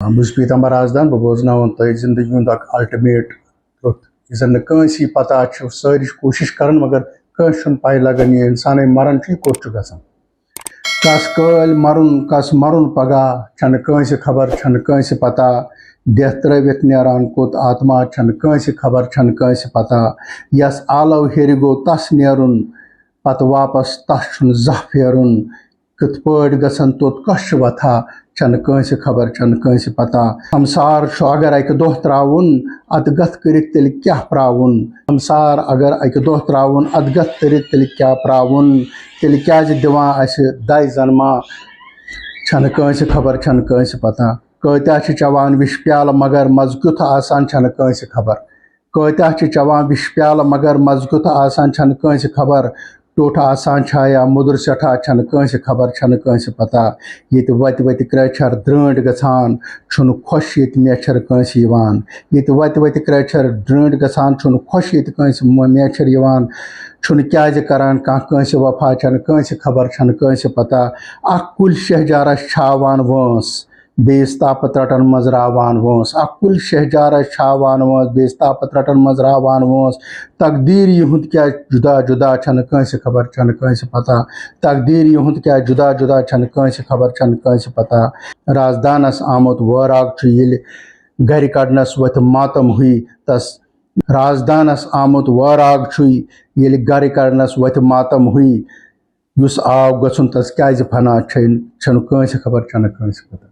بہٕ چھُس پیٖتمبر رازدان بہٕ بوزناوَن تۄہہِ زندگی ہُنٛد اکھ الٹِمیٹ ٹرٛتھ یُس زن نہٕ کٲنٛسی پتہ چھُ سٲری چھِ کوٗشِش کران مگر کٲنٛسہِ چھُنہٕ پَے لگان یہِ اِنسانٕے مران چھُ یہِ کوٚت چھُ گژھان کس کٲلۍ مرُن کس مرُن پگاہ چھنہٕ کٲنٛسہِ خبر چھنہٕ کٲنٛسہِ پتہ دٮ۪تھ ترٲوِتھ نیران کوٚت آتما چھنہٕ کٲنٛسہِ خبر چھنہٕ کٲنٛسہِ پتہ یس آلو ہیٚرِ گوٚو تس نیرُن پتہٕ واپس تس چھُنہٕ زانٛہہ پھیرُن کِتھ پٲٹھۍ گژھان توٚت کس چھُ وتھان چھنہٕ کٲنٛسہِ خبر چھنہٕ کٲنٛسہِ پتہ سمسار چھُ اگر اکہِ دۄہ ترٛاوُن ادٕ گتھ کٔرِتھ تیٚلہِ کیٛاہ پرٛاوُن سمسار اگر اکہِ دۄہ ترٛاوُن ادٕ گتھ کٔرِتھ تیٚلہِ کیٛاہ پرٛاوُن تیٚلہِ کیٛازِ دِوان اسہِ دَے زنما چھنہٕ کٲنٛسہِ خبر چھنہٕ کٲنٛسہِ پتہ کۭتیاہ چھِ چٮ۪وان وِشہِ پیالہٕ مگر مزٕ کیُتھ آسان چھنہٕ کٲنٛسہِ خبر کۭتیاہ چھِ چٮ۪وان وِشہِ پیالہٕ مگر مزٕ کیُتھ آسان چھنہٕ کٲنٛسہِ خبر ٹوٚٹھ آسان چھا یا موٚدُر سٮ۪ٹھاہ چھنہٕ کٲنٛسہِ خبر چھنہٕ کٲنٛسہِ پتہ ییٚتہِ وتہِ وتہِ کرٛیچھر درٛٲنٛٹۍ گژھان چھُنہٕ خۄش ییٚتہِ میچھر کٲنٛسہِ یِوان ییٚتہِ وتہِ وتہِ کرٛیچھر درٛٲنٛٹۍ گژھان چھُنہٕ خۄش ییٚتہِ کٲنٛسہِ میچھر یِوان چھُنہٕ کیٛازِ کران کانٛہہ کٲنٛسہِ وفا چھنہٕ کٲنٛسہِ خبر چھنہٕ کٲنٛسہِ پتہ اکھ کُلۍ شہجارس چھاوان وٲنٛس بیٚیِس تاپہٕ ترٛٹن منٛز راوان وٲنٛس اکھ کُلۍ شہجارس چھاوان وٲنٛس بیٚیِس تاپہٕ ترٛٹن منٛز راوان وٲنٛس تقدیٖر یِہُنٛد کیٛاہ جُدا جُدا چھنہٕ کٲنٛسہِ خبر چھنہٕ کٲنٛسہِ پتہ تقدیٖر یِہُنٛد کیٛاہ جُدا جُدا چھنہٕ کٲنٛسہِ خبر چھنہٕ کٲنٛسہِ پتہ رازدانس آمُت وٲراگ چھُ ییٚلہِ گرِ کڑنس وتھِ ماتم ہوٗ تس رازدانس آمُت وٲراگ چھُے ییٚلہِ گرِ کڑنس وتھِ ماتم ہوٗ یُس آو گژھُن تس کیٛازِ فنا چھنہٕ کٲنٛسہِ خبر چھنہٕ کٲنٛسہِ پتہ